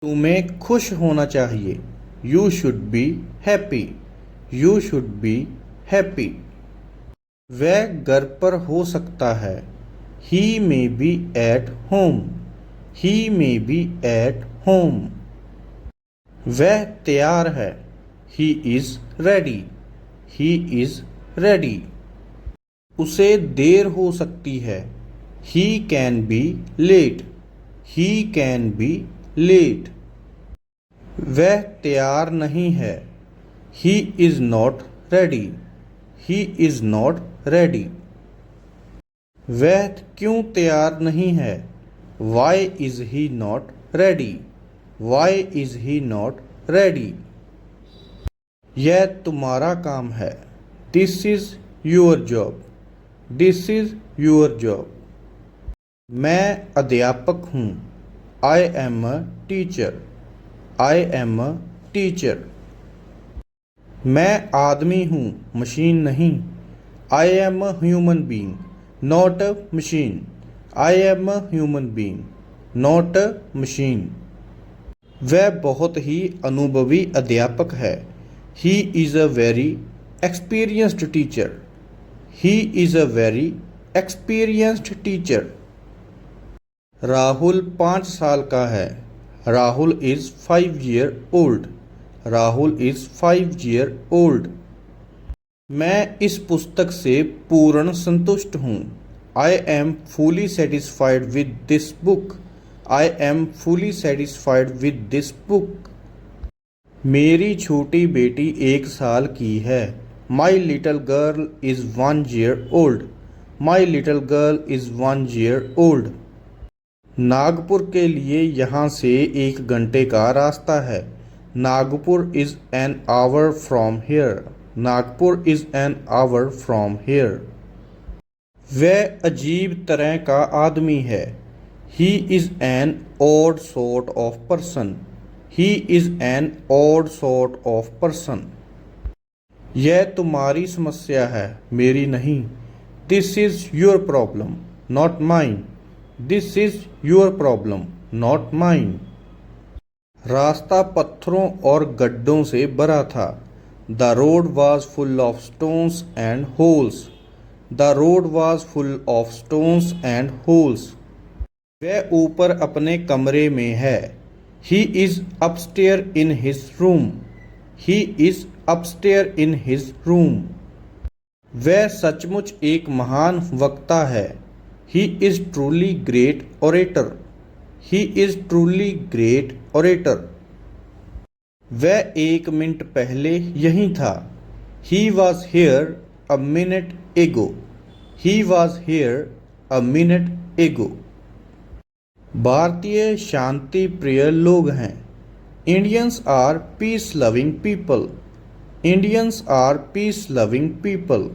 तुम्हें खुश होना चाहिए। You should be happy. You should be happy. वह घर पर हो सकता है। He may be at home. He may be at home. वह तैयार है। He is ready. He is ready. उसे देर हो सकती है। He can be late. He can be late. वह तैयार नहीं है। He is not ready. He is not ready. वह क्यों तैयार नहीं है। Why is he not ready. Why is he not ready. यह तुम्हारा काम है। This is your job. This is your job. मैं अध्यापक हूँ। I am a teacher. I am a teacher. मैं आदमी हूँ, मशीन नहीं। I am a human being, not a machine. I am a human being, not a machine. वह बहुत ही अनुभवी अध्यापक है। He is a very experienced teacher. He is a very experienced teacher. Rahul 5 साल का है। Rahul is 5 year old. Rahul is 5 year old. मैं इस पुस्तक से पूर्ण संतुष्ट हूँ। I am fully satisfied with this book. I am fully satisfied with this book. मेरी छोटी बेटी 1 साल की है। माई little girl is 1 year old. My little girl is 1 year old. Nagpur के लिए यहाँ से 1 घंटे का रास्ता है। Nagpur is an hour from here. Nagpur is an hour from here. वह अजीब तरह का आदमी है। He is an odd sort of person. He is an odd sort of person. यह तुम्हारी समस्या है, मेरी नहीं। This is your problem, not mine. This is your problem, not mine. रास्ता पत्थरों और गड्ढों से भरा था। The road was full of stones and holes. The road was full of stones and holes. वह ऊपर अपने कमरे में है। He is upstair in his room. He is upstair in his room. वह सचमुच एक महान वक्ता है। He is truly great orator. He is truly great orator. वह 1 मिनट पहले यहीं था। He was here a minute ago. He was here a minute ago. भारतीय शांति प्रिय लोग हैं। Indians are peace loving people. Indians are peace loving people.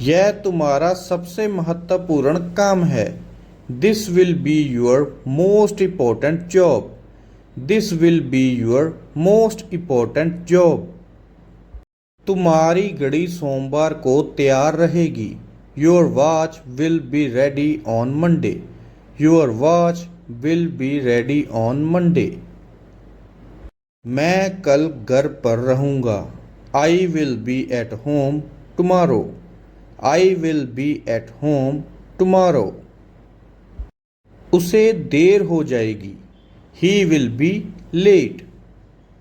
यह तुम्हारा सबसे महत्वपूर्ण काम है। This will be your most important job. This will be your most important job. तुम्हारी घड़ी सोमवार को तैयार रहेगी। Your watch will be ready on Monday. Your watch will be ready on Monday. मैं कल घर पर रहूँगा। I will be at home tomorrow. I will be at home tomorrow. उसे देर हो जाएगी। He will be late.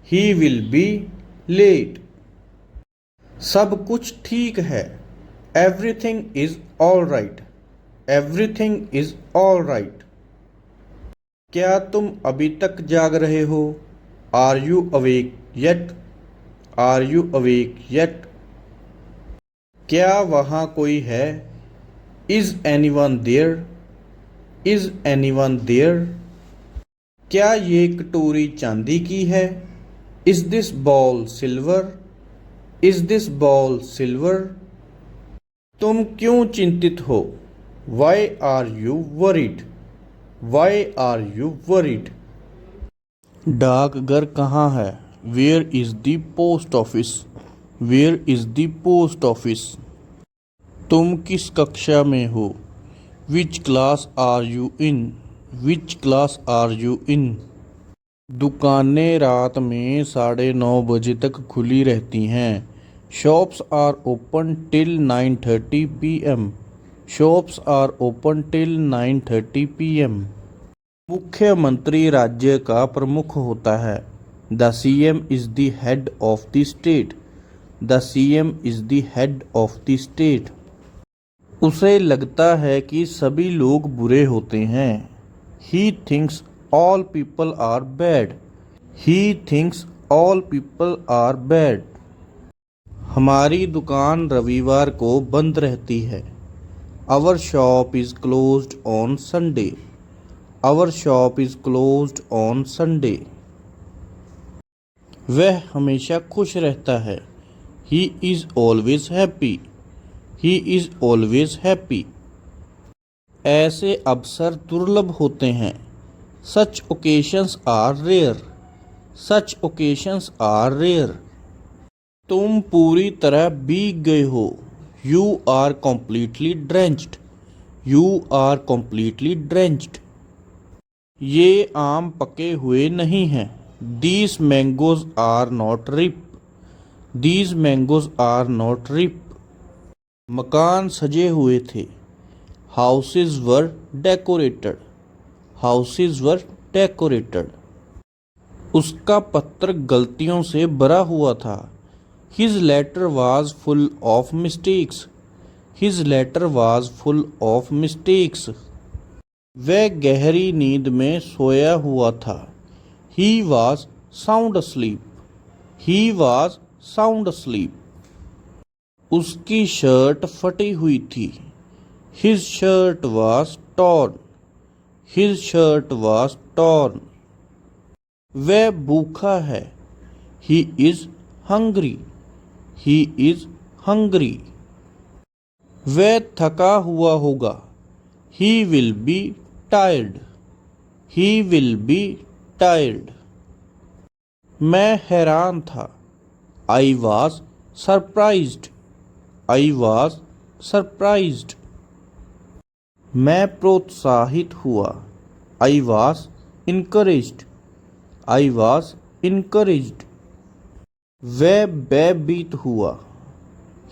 He will be late. सब कुछ ठीक है। Everything is all right. Everything is all right. क्या तुम अभी तक जाग रहे हो? Are you awake yet? Are you awake yet? क्या वहाँ कोई है? Is anyone there? Is anyone there? क्या ये कटोरी चांदी की है? Is this bowl silver? Is this bowl silver? तुम क्यों चिंतित हो? Why are you worried? Why are you worried? डाकघर कहाँ है? Where is the post office? Where is the post office? तुम किस कक्षा में हो? Which class are you in? Which class are you in? दुकानें रात में 9:30 तक खुली रहती हैं। Shops are open till 9:30 PM। Shops are open till 9:30 PM। मुख्यमंत्री राज्य का प्रमुख होता है। The CM is the head of the state. The CM is the head of the state. उसे लगता है कि सभी लोग बुरे होते हैं। He thinks all people are bad. He thinks all people are bad. हमारी दुकान रविवार को बंद रहती है। Our shop is closed on Sunday. Our shop is closed on Sunday. वह हमेशा खुश रहता है। He is always happy. He is always happy. ऐसे अवसर दुर्लभ होते हैं। Such occasions are rare. Such occasions are rare. तुम पूरी तरह भीग गए हो। You are completely drenched. You are completely drenched. ये आम पके हुए नहीं हैं। These mangoes are not ripe. These mangoes are not ripe. मकान सजे हुए थे। Houses were decorated. Houses were decorated. उसका पत्र गलतियों से भरा हुआ था। His letter was full of mistakes. His letter was full of mistakes. वह गहरी नींद में सोया हुआ था। He was sound asleep. He was sound asleep. उसकी शर्ट फटी हुई थी। His shirt was torn. His shirt was torn. वह भूखा है। He is hungry. He is hungry. वह थका हुआ होगा। He will be tired. He will be tired. मैं हैरान था। I was surprised. I was surprised. मैं प्रोत्साहित हुआ। I was encouraged. I was encouraged. वह भयभीत हुआ।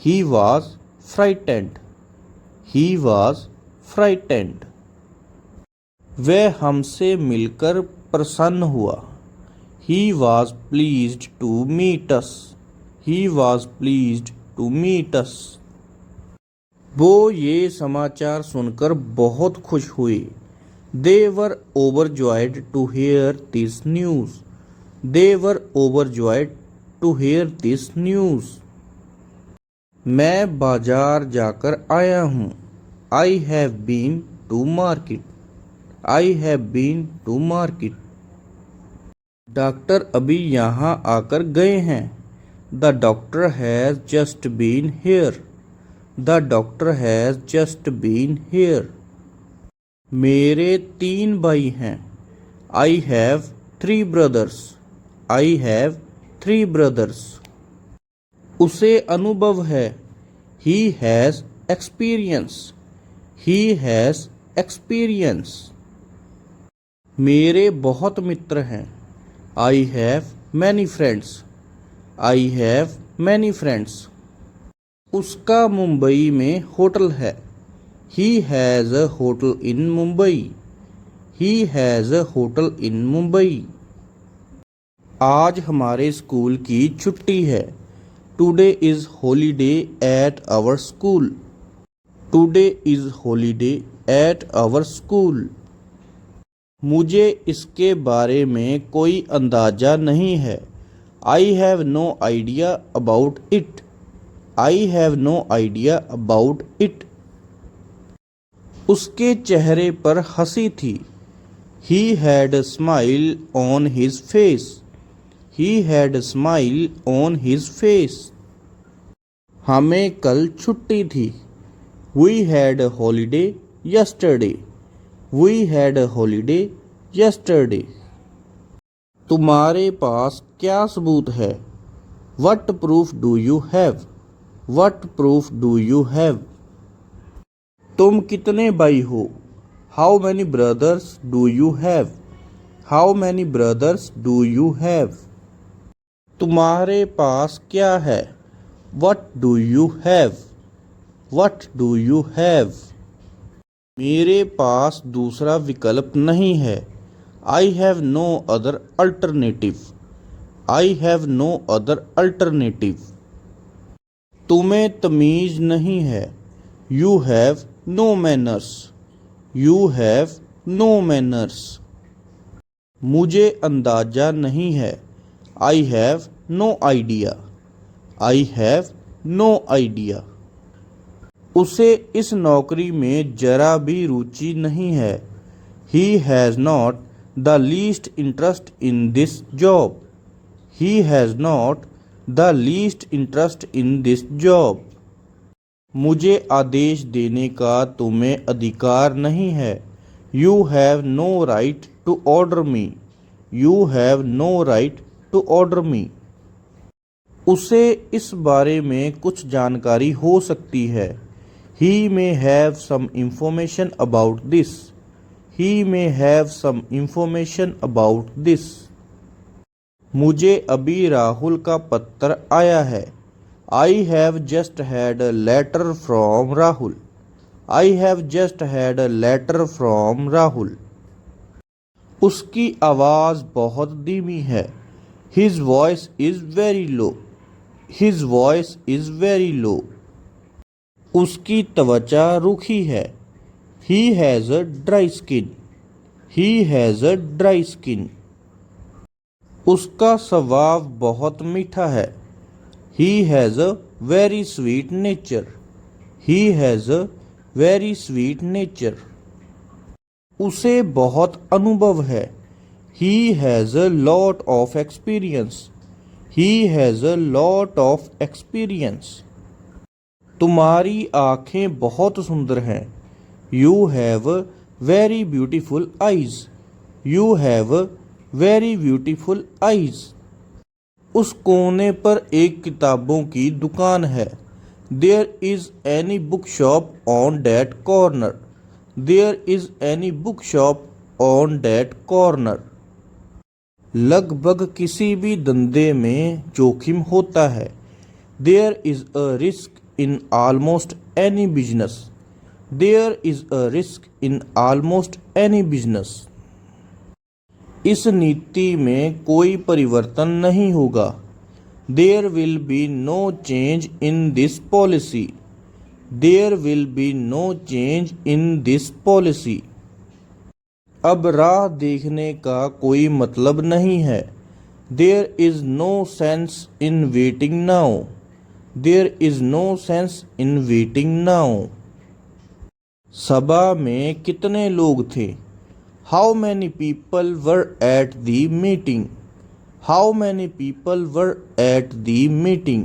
He was frightened. He was frightened. वह हमसे मिलकर प्रसन्न हुआ। He was pleased to meet us. He was pleased to meet us. वो ये समाचार सुनकर बहुत खुश हुए। They were overjoyed to hear this news. They were overjoyed to hear this news. मैं बाजार जाकर आया हूँ। I have been to market. I have been to market. Doctor अभी यहाँ आकर गए हैं। The doctor has just been here. The doctor has just been here. मेरे 3 भाई हैं। I have 3 brothers. I have 3 brothers. उसे अनुभव है। He has experience. He has experience. मेरे बहुत मित्र हैं। I have many friends. I have many friends. उसका मुंबई में होटल है। He has a hotel in Mumbai. He has a hotel in Mumbai. आज हमारे स्कूल की छुट्टी है। Today is holiday at our school. Today is holiday at our school. मुझे इसके बारे में कोई अंदाज़ा नहीं है। I have no idea about it. I have no idea about it. उसके चेहरे पर हंसी थी। He had a smile on his face. He had a smile on his face. हमें कल छुट्टी थी। We had a holiday yesterday. We had a holiday yesterday. तुम्हारे पास क्या सबूत है? What proof do you have? What proof do you have? तुम कितने भाई हो? How many brothers do you have? How many brothers do you have? तुम्हारे पास क्या है? What do you have? What do you have? मेरे पास दूसरा विकल्प नहीं है। I have no other alternative. I have no other alternative. तुम्हें तमीज नहीं है। You have no manners. You have no manners. मुझे अंदाजा नहीं है। I have no idea. I have no idea. उसे इस नौकरी में जरा भी रुचि नहीं है। He has not the least interest in this job. He has not the least interest in this job. मुझे आदेश देने का तुम्हें अधिकार नहीं है। You have no right to order me. You have no right to order me. उसे इस बारे में कुछ जानकारी हो सकती है। He may have some information about this. He may have some information about this. मुझे अभी राहुल का पत्र आया है। I have just had a letter from Rahul. I have just had a letter from Rahul. उसकी आवाज़ बहुत धीमी है। His voice is very low. His voice is very low. उसकी त्वचा रूखी है। He has a dry skin. He has a dry skin. उसका स्वभाव बहुत मीठा है। He has a very sweet nature. He has a very sweet nature. उसे बहुत अनुभव है। He has a lot of experience. He has a lot of experience. तुम्हारी आँखें बहुत सुंदर हैं। You have very beautiful eyes. You have very beautiful eyes. उस कोने पर एक किताबों की दुकान है। There is any book shop on that corner. There is any book shop on that corner. लगभग किसी भी धंधे में जोखिम होता है। There is a risk in almost any business. There is a risk in almost any business. इस नीति में कोई परिवर्तन नहीं होगा। There will be no change in this policy. There will be no change in this policy. अब राह देखने का कोई मतलब नहीं है। There is no sense in waiting now. There is no sense in waiting now. सभा में कितने लोग थे? How many people were at the meeting? How many people were at the meeting?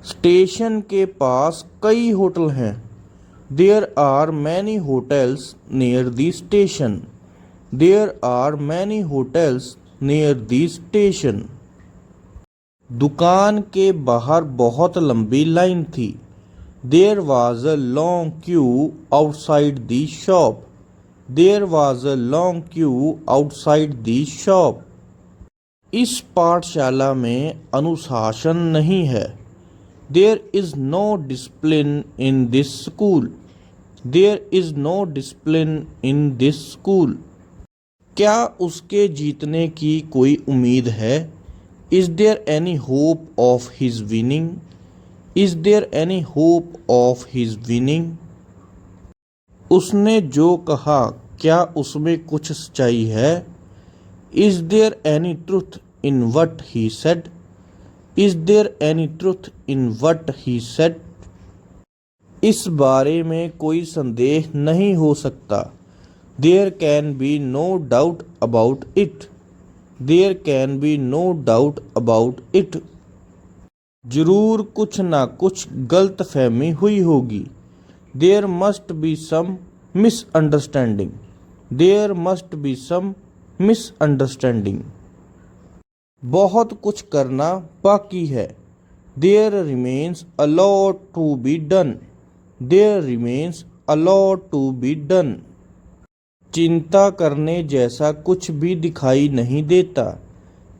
Station के पास कई होटल हैं। There are many hotels near the station. There are many hotels near the station. दुकान के बाहर बहुत लंबी लाइन थी। There was a long queue outside the shop. There was a long queue outside the shop. इस पाठशाला में अनुशासन नहीं है। There is no discipline in this school. There is no discipline in this school. क्या उसके जीतने की कोई उम्मीद है? Is there any hope of his winning? Is there any hope of his winning? उसने जो कहा क्या उसमें कुछ सच्चाई है? Is there any truth in what he said? Is there any truth in what he said? इस बारे में कोई संदेह नहीं हो सकता। There can be no doubt about it. There can be no doubt about it. जरूर कुछ ना कुछ गलतफहमी हुई होगी। There must be some misunderstanding. There must be some misunderstanding. बहुत कुछ करना बाकी है। There remains a lot to be done. There remains a lot to be done. चिंता करने जैसा कुछ भी दिखाई नहीं देता।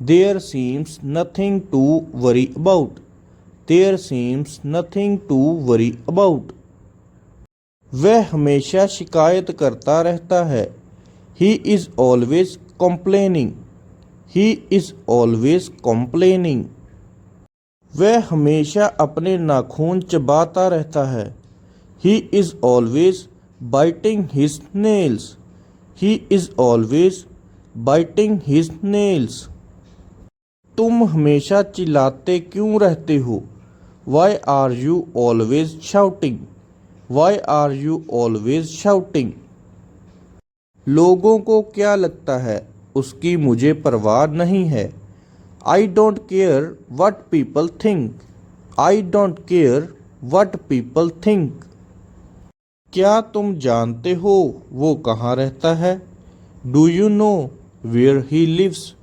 There seems nothing to worry about. There seems nothing to worry about. वह हमेशा शिकायत करता रहता है। He is always complaining. He is always complaining. वह हमेशा अपने नाखून चबाता रहता है। He is always biting his nails. He is always biting his nails. तुम हमेशा चिल्लाते क्यों रहते हो? Why are you always shouting? Why are you always shouting? लोगों को क्या लगता है उसकी मुझे परवाह नहीं है। I don't care what people think. I don't care what people think. क्या तुम जानते हो वो कहाँ रहता है? Do you know where he lives?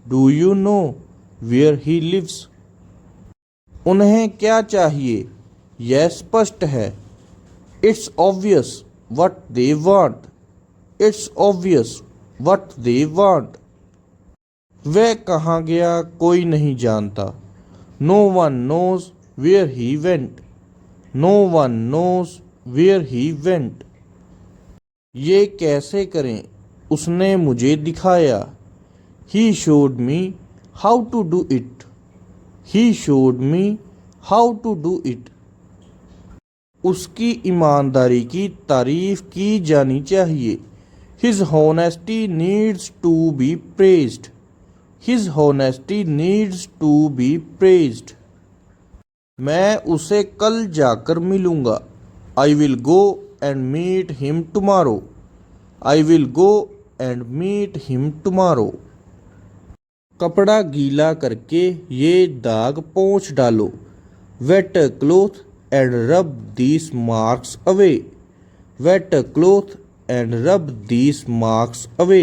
Do you know where he lives? उन्हें क्या चाहिए यह स्पष्ट है। It's obvious what they want. It's obvious what they want. वह कहाँ गया कोई नहीं जानता। No one knows where he went. No one knows where he went. ये कैसे करें उसने मुझे दिखाया। He showed me how to do it. He showed me how to do it. उसकी ईमानदारी की तारीफ की जानी चाहिए। His honesty needs to be praised. His honesty needs to be praised. मैं उसे कल जाकर मिलूंगा। I will go and meet him tomorrow. I will go and meet him tomorrow. कपड़ा गीला करके ये दाग पोंछ डालो। Wait a cloth and rub these marks away. Wet a cloth and rub these marks away.